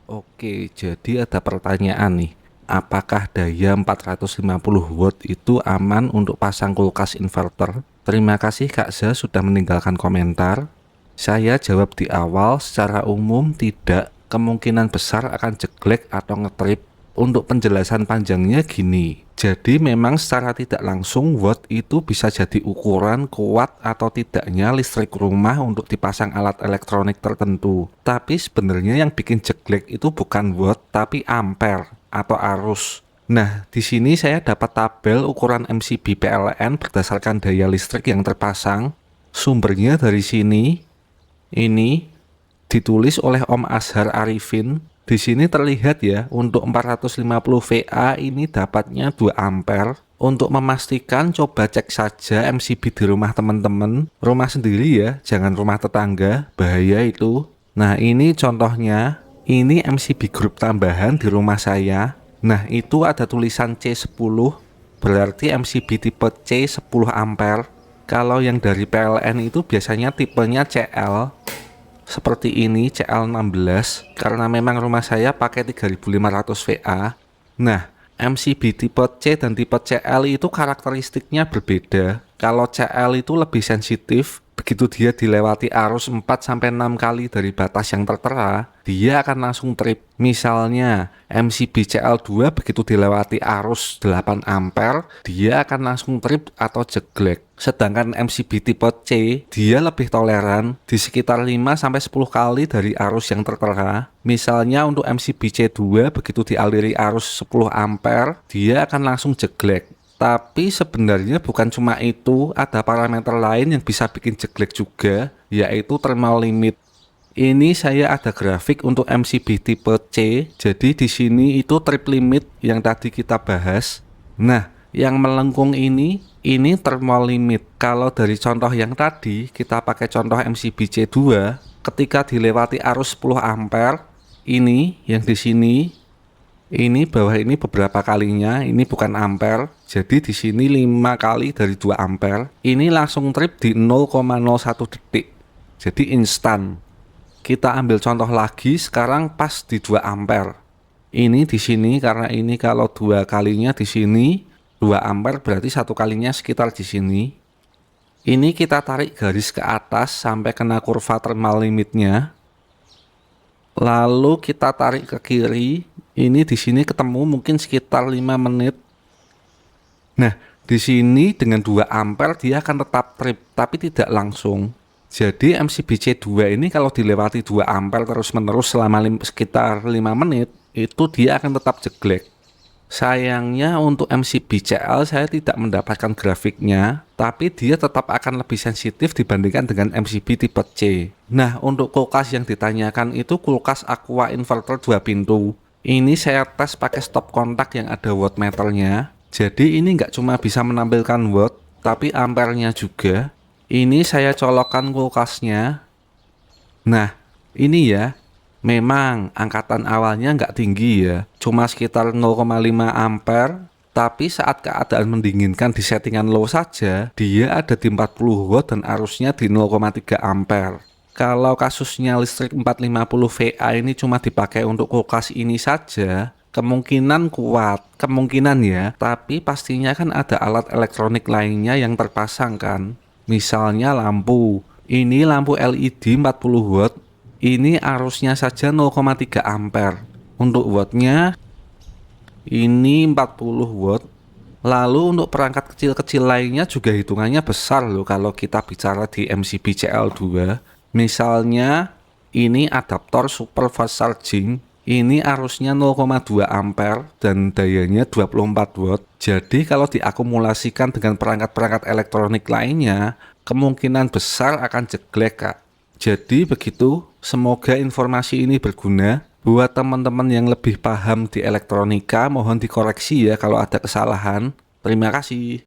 Oke, jadi ada pertanyaan nih. Apakah daya 450 watt itu aman untuk pasang kulkas inverter? Terima kasih Kak Za sudah meninggalkan komentar. Saya jawab di awal, secara umum tidak, kemungkinan besar akan jeglek atau ngetrip. Untuk penjelasan panjangnya gini, jadi memang secara tidak langsung watt itu bisa jadi ukuran kuat atau tidaknya listrik rumah untuk dipasang alat elektronik tertentu. Tapi sebenarnya yang bikin jeglek itu bukan watt tapi ampere atau arus. Nah, di sini saya dapat tabel ukuran MCB PLN berdasarkan daya listrik yang terpasang. Sumbernya dari sini. Ini ditulis oleh Om Azhar Arifin. Di sini terlihat ya, untuk 450 VA ini dapatnya 2 ampere. Untuk memastikan, coba cek saja MCB di rumah teman-teman. Rumah sendiri ya, jangan rumah tetangga, bahaya itu. Nah, ini contohnya. Ini MCB grup tambahan di rumah saya. Nah, itu ada tulisan C10, berarti MCB tipe C 10 ampere. Kalau yang dari PLN itu biasanya tipenya CL. Seperti ini CL16, karena memang rumah saya pakai 3500 VA. Nah, MCB tipe C dan tipe CL itu karakteristiknya berbeda. Kalau CL itu lebih sensitif, begitu dia dilewati arus 4-6 kali dari batas yang tertera, dia akan langsung trip. Misalnya, MCB CL2 begitu dilewati arus 8 ampere, dia akan langsung trip atau jeglek. Sedangkan MCB tipe C, dia lebih toleran di sekitar 5-10 kali dari arus yang tertera. Misalnya untuk MCB C2 begitu dialiri arus 10 ampere, dia akan langsung jeglek. Tapi sebenarnya bukan cuma itu, ada parameter lain yang bisa bikin jeglek juga, yaitu thermal limit. Ini saya ada grafik untuk MCB tipe C, jadi di sini itu trip limit yang tadi kita bahas. Nah, yang melengkung ini thermal limit. Kalau dari contoh yang tadi, kita pakai contoh MCB C2, ketika dilewati arus 10 ampere, ini yang di sini, ini bawah ini beberapa kalinya, ini bukan ampere, jadi di sini 5 kali dari 2 ampere, ini langsung trip di 0,01 detik, jadi instan. Kita ambil contoh lagi, sekarang pas di 2 ampere. Ini di sini, karena ini kalau 2 kalinya di sini, 2 ampere berarti 1 kalinya sekitar di sini. Ini kita tarik garis ke atas sampai kena kurva thermal limitnya. Lalu kita tarik ke kiri. Ini di sini ketemu mungkin sekitar 5 menit. Nah, di sini dengan 2 ampere dia akan tetap trip, tapi tidak langsung. Jadi MCB C2 ini kalau dilewati 2 ampere terus-menerus selama sekitar 5 menit, itu dia akan tetap jeglek. Sayangnya untuk MCB CL saya tidak mendapatkan grafiknya, tapi dia tetap akan lebih sensitif dibandingkan dengan MCB tipe C. Nah, untuk kulkas yang ditanyakan itu kulkas Aqua Inverter 2 pintu. Ini saya tes pakai stop kontak yang ada wattmeternya. Jadi ini nggak cuma bisa menampilkan watt, tapi ampernya juga. Ini saya colokkan kulkasnya. Nah, ini ya. Memang angkatan awalnya nggak tinggi ya, cuma sekitar 0,5 ampere. Tapi saat keadaan mendinginkan di settingan low saja, dia ada di 40 watt dan arusnya di 0,3 ampere. Kalau kasusnya listrik 450 VA ini cuma dipakai untuk kulkas ini saja, kemungkinan kuat, kemungkinan ya, tapi pastinya kan ada alat elektronik lainnya yang terpasang kan. Misalnya lampu, ini lampu LED 40 watt, ini arusnya saja 0,3 ampere. Untuk wattnya, ini 40 watt. Lalu untuk perangkat kecil-kecil lainnya juga hitungannya besar loh kalau kita bicara di MCB CL2. Misalnya, ini adaptor super fast charging. Ini arusnya 0,2 ampere dan dayanya 24 watt. Jadi kalau diakumulasikan dengan perangkat-perangkat elektronik lainnya, kemungkinan besar akan jeglek, Kak. Jadi begitu, semoga informasi ini berguna. Buat teman-teman yang lebih paham di elektronika, mohon dikoreksi ya kalau ada kesalahan. Terima kasih.